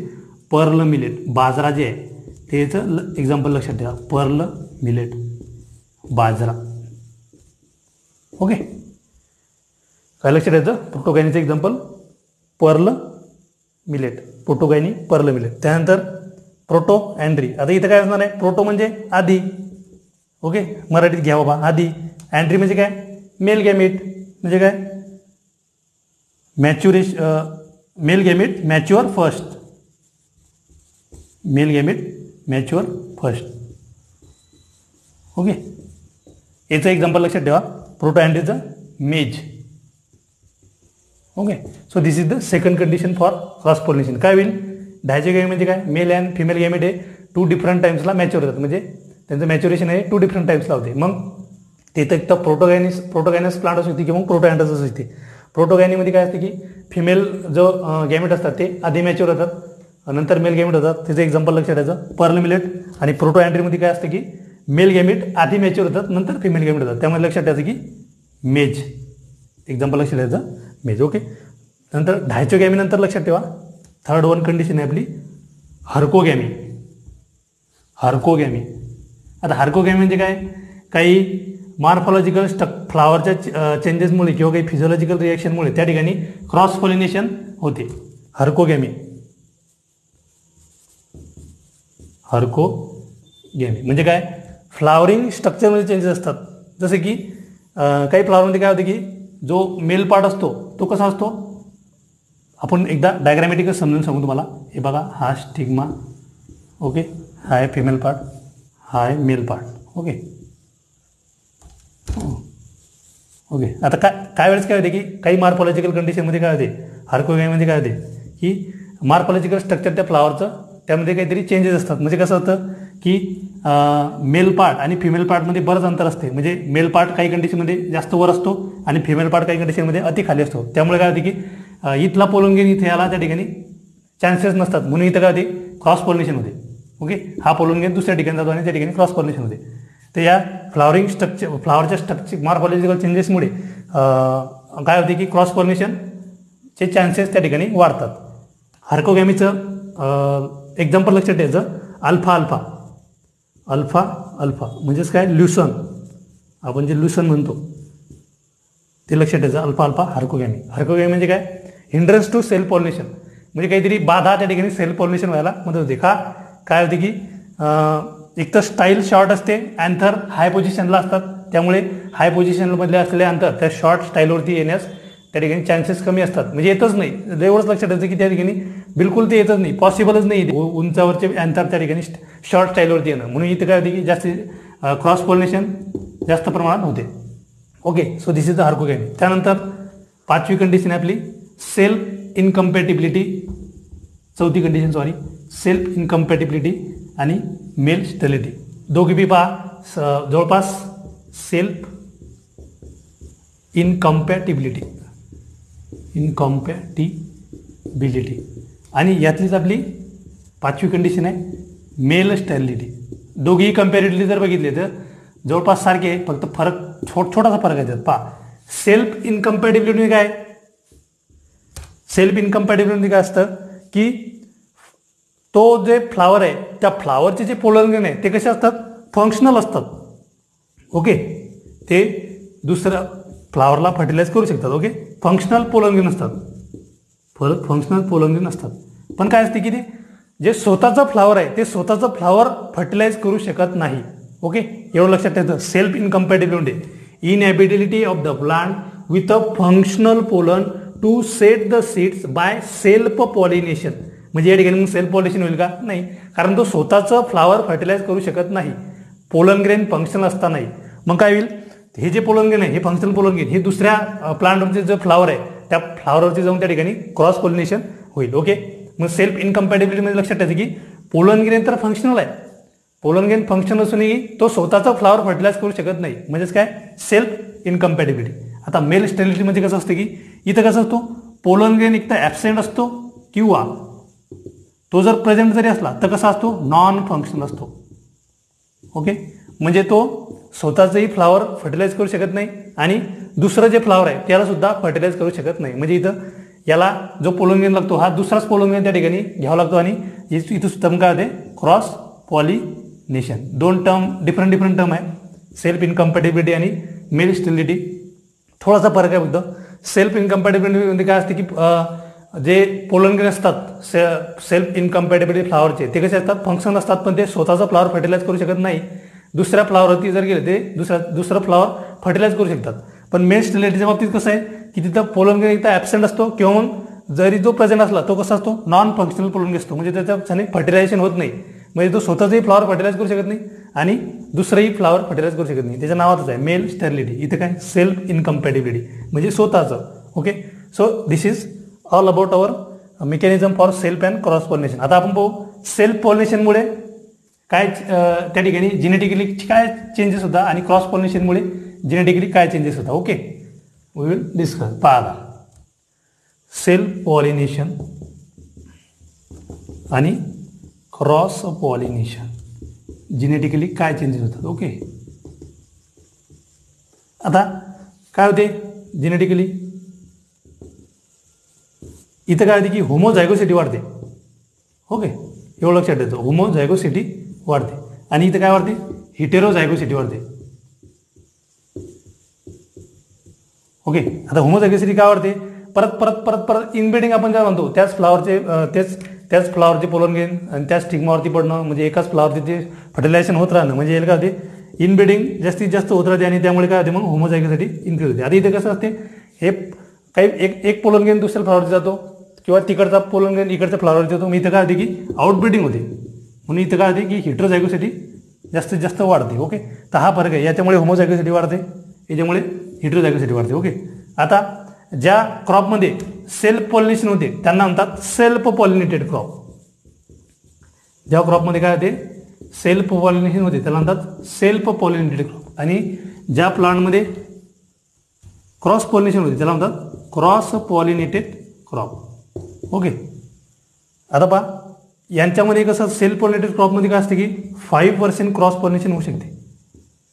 pearl millet. बाजरा जे आहे ते याचं एक्झाम्पल लक्षात ठेवा, पर्ल मिलेट, बाजरा. ओके, काय लक्षात ठेवायचं, प्रोटोगायनीचं example pearl millet, pearl millet. त्यानंतर प्रोटोअँड्री. आता इथं काय असणार आहे, प्रोटो म्हणजे आधी. ओके, मराठीत घ्या बाबा, आधी. अँड्री म्हणजे काय, मेल गॅमीट म्हणजे काय, मेल गॅमीट मॅच्युअर फर्स्ट. ओके, याचं एक्झाम्पल लक्षात ठेवा, प्रोटोअँड्रीचं मेज. Okay, so this is the second condition for cross pollination. काय होईल, डायचोगॅमी म्हणजे काय, मेल अँड फिमेल गॅमीट आहे 2 डिफरंट टाइम्सला मॅच्युअर होतात, म्हणजे त्यांचं मॅच्युरेशन आहे 2 डिफरंट टाइम्सला होते. मग तिथं एक तर प्रोटोगायनस प्लांट असू शकते किंवा प्रोटोअँडस असू शकते. प्रोटोगायनीमध्ये काय असते की फिमेल जो गॅमेट असतात ते आधी मॅच्युअर होतात, नंतर मेल गॅमेट होतात. त्याचं एक्झाम्पल लक्षात ठेवायचं पर्ल मिलेट. आणि प्रोटोअँड्रीमध्ये काय असतं की मेल गॅमेट आधी मॅच्युअर होतात, नंतर फिमेल गॅमेट होतात. त्यामुळे लक्षात ठेवायचं की मेज, एक्झाम्पल लक्षात ठेवायचं मेज. ओके. नंतर डायचोगॅमी नंतर लक्षात ठेवा. थर्ड वन कंडिशन आहे आपली हर्कोगॅमी. हर्कोगॅमी. आता हर्कोगॅमी म्हणजे काय, काही मॉर्फॉलॉजिकल फ्लावरच्या चेंजेसमुळे किंवा काही फिजिओलॉजिकल रिॲक्शनमुळे त्या ठिकाणी क्रॉस पॉलिनेशन होते. हर्कोगॅमी. हर्कोगॅमी म्हणजे काय, फ्लावरिंग स्ट्रक्चरमध्ये चेंजेस असतात. जसे की काही फ्लावरमध्ये काय होते की जो मेल पार्ट असतो तो कसा असतो, आपण एकदा डायग्रॅमॅटिकच समजून सांगू तुम्हाला. हे बघा, हा स्टिग्मा. ओके. हा आहे फिमेल पार्ट, हा आहे मेल पार्ट. ओके. ओके. आता काय वेळेस काय होते की काही मॉर्फॉलॉजिकल कंडिशनमध्ये काय होते, हर्कोगॅमीमध्ये काय होते की मॉर्फॉलॉजिकल स्ट्रक्चर त्या फ्लावरचं त्यामध्ये काहीतरी चेंजेस असतात. म्हणजे कसं होतं की मेल पार्ट आणि फिमेल पार्टमध्ये बरंच अंतर असते. म्हणजे मेल पार्ट काही कंडिशनमध्ये जास्त वर असतो आणि फिमेल पार्ट काही कंडिशनमध्ये अति खाली असतो. त्यामुळे काय होते की इथला पोलोनगेन इथे याला त्या ठिकाणी चान्सेस नसतात, म्हणून इथं काय होते क्रॉस पॉलिनेशन होते. ओके. हा पोलोनगेन दुसऱ्या ठिकाणी जातो आणि त्या ठिकाणी क्रॉस पॉलिनेशन होते. तर या फ्लावरच्या स्ट्रक्चर मॉर्फॉलॉजिकल चेंजेसमुळे काय होते की क्रॉस पॉलिनेशनचे चान्सेस त्या ठिकाणी वाढतात. हर्कोगॅमीचं एक्झाम्पल लक्षात ठेवायचं, अल्फा अल्फा. अल्फा अल्फा म्हणजेच काय, ल्युसन. आपण जे ल्युसन म्हणतो ते लक्षात ठेवायचं. Alpha alpha हर्कोगॅमी. हर्कोगॅमी म्हणजे काय, हिंड्रन्स टू सेल्फ पॉलिनेशन. म्हणजे काहीतरी बाधा त्या ठिकाणी सेल्फ पॉलिनेशन व्हायला मदत होते. काय होते की एक तर स्टाईल शॉर्ट असते, अँथर हाय पोझिशनला असतात, त्यामुळे हाय पोझिशनमधले असलेले अंतर त्या शॉर्ट स्टाईलवरती येण्यास त्या ठिकाणी चान्सेस कमी असतात. म्हणजे येतच नाही, एवढंच लक्षात ठेवायचं की त्या ठिकाणी बिलकुल ते येतच नाही, पॉसिबलच नाही उंचावरचे अंतर त्या ठिकाणी शॉर्ट स्टाईलवरती येणं. म्हणून इथं काय होते की जास्त क्रॉस पॉलिनेशन जास्त प्रमाणात होते. Okay. So this is the herkogamy. त्यानंतर 5वी कंडिशन आहे आपली सेल्फ इनकम्पॅटिबिलिटी. 4थी कंडिशन सेल्फ इनकम्पॅटिबिलिटी आणि मेल स्टेरिलिटी. दोघी बी पहा जवळपास सेल्फ इनकम्पॅटिबिलिटी आणि यातलीच आपली 5वी कंडिशन आहे मेल स्टेरिलिटी. दोघीही कम्पॅरेटिव्हली जर बघितले तर जवळपास सारखे आहे, फक्त फरक छोटासा फरक आहे त्यात. पहा, सेल्फ इनकम्पॅटिबिलिटी काय, सेल्फ इनकम्पॅटिबिलिटी काय असतं की तो जे फ्लावर आहे त्या फ्लावरचे जे पोलनगेन आहे ते कसे असतात, फंक्शनल असतात. ओके. ते दुसऱ्या फ्लावरला फर्टिलाइज करू शकतात. ओके. फंक्शनल पोलनगेन असतात, फंक्शनल पोलनगेन असतात. पण काय असते की ते जे स्वतःचं फ्लावर आहे ते स्वतःचं फ्लावर फर्टिलाइज करू शकत नाही. ओके. एवढं लक्षात ठेवायचं. Self incompatibility, inability of the plant with a functional pollen to set the seeds by self pollination. म्हणजे या ठिकाणी मग सेल्फ पॉलिनेशन होईल का, नाही, कारण तो स्वतःचं फ्लावर फर्टिलाइज करू शकत नाही, पोलन ग्रेन फंक्शनल असतानाही. मग काय होईल, हे जे पोलन ग्रेन आहे हे फंक्शनल पोलन ग्रेन हे दुसऱ्या प्लांटवरचे जे फ्लावर आहे त्या फ्लावरवरती जाऊन त्या ठिकाणी क्रॉस पॉलिनेशन होईल. ओके. मग सेल्फ इनकम्पॅटिबिलिटीमध्ये लक्षात ठेवायचं की पोलन ग्रेन तर फंक्शनल आहे, पोलन ग्रेन फंक्शनल असूनही तो स्वतःचा फ्लावर फर्टिलाइज करू शकत नाही, म्हणजेच काय, सेल्फ इनकम्पॅटिबिलिटी. आता मेल स्टेरिलिटी म्हणजे कसं असतं की इथं कसं असतो, पोलन ग्रेन एक तर ॲबसेंट असतो किंवा तो जर प्रेझेंट जरी असला तर कसा असतो, नॉन फंक्शनल असतो. ओके. म्हणजे तो स्वतःचंही फ्लावर फर्टिलाइज करू शकत नाही आणि दुसरं जे फ्लावर आहे त्याला सुद्धा फर्टिलाइज करू शकत नाही. म्हणजे इथं याला जो पोलन लागतो हा दुसराच पोलन त्या ठिकाणी घ्यावा लागतो आणि इथं सुद्धा काय होते, cross pollination. 2 term different term आहे, सेल्फ इनकम्पॅटिबिलिटी आणि मेल स्टेरिलिटी. थोडासा फरक आहे फक्त. सेल्फ इनकम्पॅटिबिलिटी म्हणजे काय असते की जे पोलन ग्रेन असतात सेल्फ इनकम्पॅटिबिलिटी फ्लावरचे ते कसे असतात, फंक्शन असतात, पण ते स्वतःचा फ्लावर फर्टिलाइज करू शकत नाही. दुसऱ्या फ्लावरवरती जर गेले ते दुसरं फ्लावर फर्टिलाइज करू शकतात. पण मेल स्टेरिलिटीच्या बाबतीत कसं आहे की तिथं पोलन ग्रेन एकदा ॲबसेंट असतो किंवा मग जरी जो प्रेझेंट असला तो कसा असतो, नॉन फंक्शनल पोलन ग्रेन असतो. म्हणजे त्याच्याने फर्टिलायझेशन होत नाही, म्हणजे तो स्वतःचंही फ्लावर फर्टिलाइज करू शकत नाही आणि दुसरंही फ्लावर फर्टिलाइज करू शकत नाही. त्याच्या नावातच आहे मेल स्टेरिलिटी. इथे काय, सेल्फ इनकम्पॅटिबिलिटी म्हणजे स्वतःचं. Okay. So this is all about our mechanism for self and cross pollination. आता आपण पाहू सेल्फ पॉलिनेशनमुळे काय त्या ठिकाणी जेनेटिकली काय चेंजेस होता आणि क्रॉस पॉलिनेशनमुळे जेनेटिकली काय चेंजेस होता. Okay, we will discuss. पहा, सेल्फ पॉलिनेशन आणि क्रॉस पॉलिनेशन जेनेटिकली काय चेंजेस होतात. ओके, आता काय होते जेनेटिकली, इथं काय होते की होमोझायगोसिटी वाढते. ओके, एवढं लक्षात येतं, होमोझायगोसिटी वाढते. आणि इथं काय वाढते, हिटेरोझायगोसिटी वाढते. ओके, आता होमोझायगोसिटी काय वाढते, परत परत परत परत इनब्रीडिंग आपण ज्या म्हणतो त्याच फ्लावरचे पोलन घेऊन आणि त्याच स्टिग्मावरती पडणं, म्हणजे एकाच फ्लावरचे ते फर्टिलायझेशन होत राहणं, म्हणजे याला काय होते इनब्रीडिंग जास्तीत जास्त होत राहते आणि त्यामुळे काय होते मग होमोझायगोसिटी इन्क्रीज होते. आता इथे कसं असते, हे काही एक पोलन घेऊन दुसऱ्या फ्लावरवरती जातो किंवा तिकडचा पोलन घेऊन इकडच्या फ्लावरवरती जातो. मग इथं काय होते की आउटब्रीडिंग होते, म्हणून इथं काय होते की हिटेरोझायगोसिटी जास्तीत जास्त वाढते. ओके, तर हा फरक आहे, याच्यामुळे होमोझायगोसिटी वाढते, याच्यामुळे हिटेरोझायगोसिटी वाढते. ओके, आता ज्या क्रॉपमध्ये सेल्फ पॉलिनेशन होते त्यांना म्हणतात सेल्फ पॉलिनेटेड क्रॉप. ज्या क्रॉपमध्ये काय होते सेल्फ पॉलिनेशन होते त्याला म्हणतात सेल्फ पॉलिनेटेड क्रॉप. आणि ज्या प्लांटमध्ये क्रॉस पॉलिनेशन होते त्याला म्हणतात क्रॉस पॉलिनेटेड क्रॉप. ओके, आता पहा यांच्यामध्ये कसं सेल्फ पॉलिनेटेड क्रॉपमध्ये काय असते की 5% क्रॉस पॉलिनेशन होऊ शकते.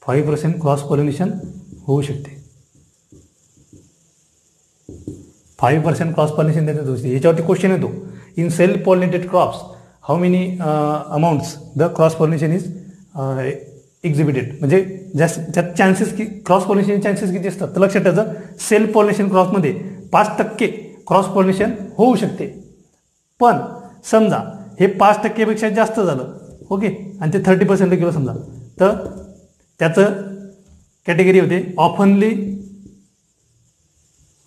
5% क्रॉस पॉलिनेशन होऊ शकते. 5% क्रॉस पॉलिनेशन त्याच्यात होऊ शकते. याच्यावरती क्वेश्चन येतो, in self pollinated crops how many amounts the cross pollination is exhibited, म्हणजे ज्यात चान्सेस की क्रॉस पॉलिनेशन चान्सेस किती असतात. तर लक्षात ठेवायचं, सेल्फ पॉलिनेशन क्रॉसमध्ये 5% क्रॉस पॉलिनेशन होऊ शकते. पण समजा हे 5%पेक्षा जास्त झालं, ओके, आणि ते 30% गेलं समजा, तर त्याचं कॅटेगरी होते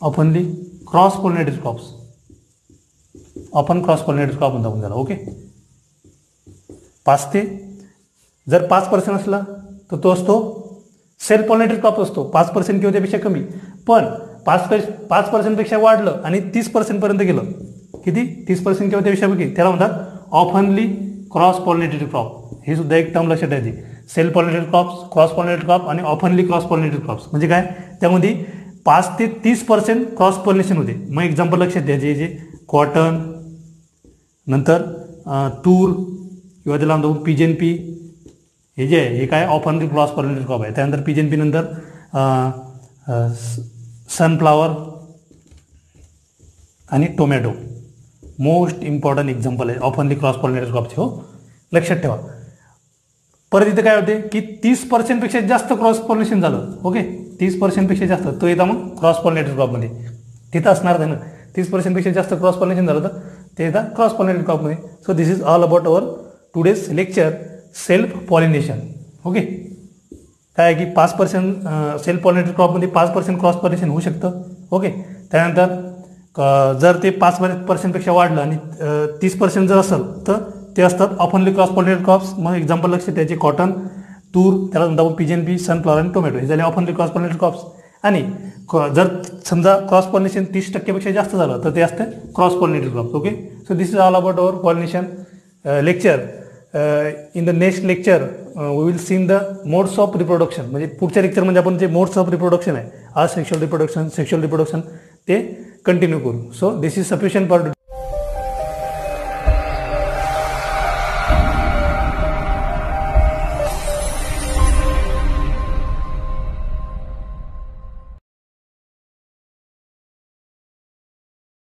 ऑफनली cross pollinated crops. Often cross pollinated crop म्हणतो आपण त्याला. ओके, 5% असला तर तो असतो सेल्फ पॉलिनेटेड क्रॉप असतो, 5% किंवा त्यापेक्षा कमी. पण 5%पेक्षा वाढलं आणि 30% गेलं, किती 30% किंवा त्यापेक्षा कमी, त्याला म्हणतात ऑफनली क्रॉस पॉलिनेटेड क्रॉप. हे सुद्धा एक टर्म लक्षात ठेवायची, self pollinated crops, cross pollinated crop आणि ऑफनली क्रॉस पॉलिनेटेड क्रॉप्स. म्हणजे काय, त्यामध्ये 5 ते 30% क्रॉस पॉलिनेशन होते. मग एक्झाम्पल लक्षात द्यायचे, जे कॉटन, नंतर तूर किंवा त्याला म्हणतो पिजन पी, हे जे आहे हे काय ऑफनली क्रॉस पॉलिनेटेड क्रॉप आहे. त्यानंतर पिजन पी नंतर सनफ्लावर आणि टोमॅटो मोस्ट इम्पॉर्टंट एक्झाम्पल आहे ऑफनली क्रॉस पॉलिनेटेड क्रॉपचे. हो, लक्षात ठेवा. परत इथं काय होते की 30%पेक्षा जास्त क्रॉस पॉलिनेशन झालं. ओके, 30%पेक्षा जास्त तो येतं मग क्रॉस पॉलिनेटेड क्रॉपमध्ये, तिथं असणार आहे ना. 30%पेक्षा जास्त क्रॉस पॉलिनेशन झालं तर ते येतात क्रॉस पॉलिनेटेड क्रॉपमध्ये. So this is all about our today's lecture, self pollination. Okay, काय आहे की 5% सेल्फ पॉलिनेटेड क्रॉपमध्ये 5% क्रॉस पॉलिनेशन होऊ शकतं. ओके, त्यानंतर जर ते 5%पेक्षा वाढलं आणि 30% जर असेल तर ते असतात ऑफनली क्रॉस पॉलिनेटेड क्रॉप्स. मग एक्झाम्पल लक्षात त्याचे कॉटन, तूर, त्याला म्हणतो आपण पिजन पी, सनफ्लावर आणि टोमॅटो, हे झाले ऑफनली क्रॉस पॉलिनेटेड क्रॉप्स. आणि जर समजा क्रॉस पॉलिनेशन 30%पेक्षा जास्त झालं तर ते असते cross pollinated crops. Okay, so this is all about our pollination lecture. In the next lecture we will seen the modes of reproduction. म्हणजे पुढच्या लेक्चरमध्ये आपण जे मोड्स ऑफ रिप्रोडक्शन आहे, सेक्शुअल रिप्रोडक्शन ते कंटिन्यू करू. So this is sufficient for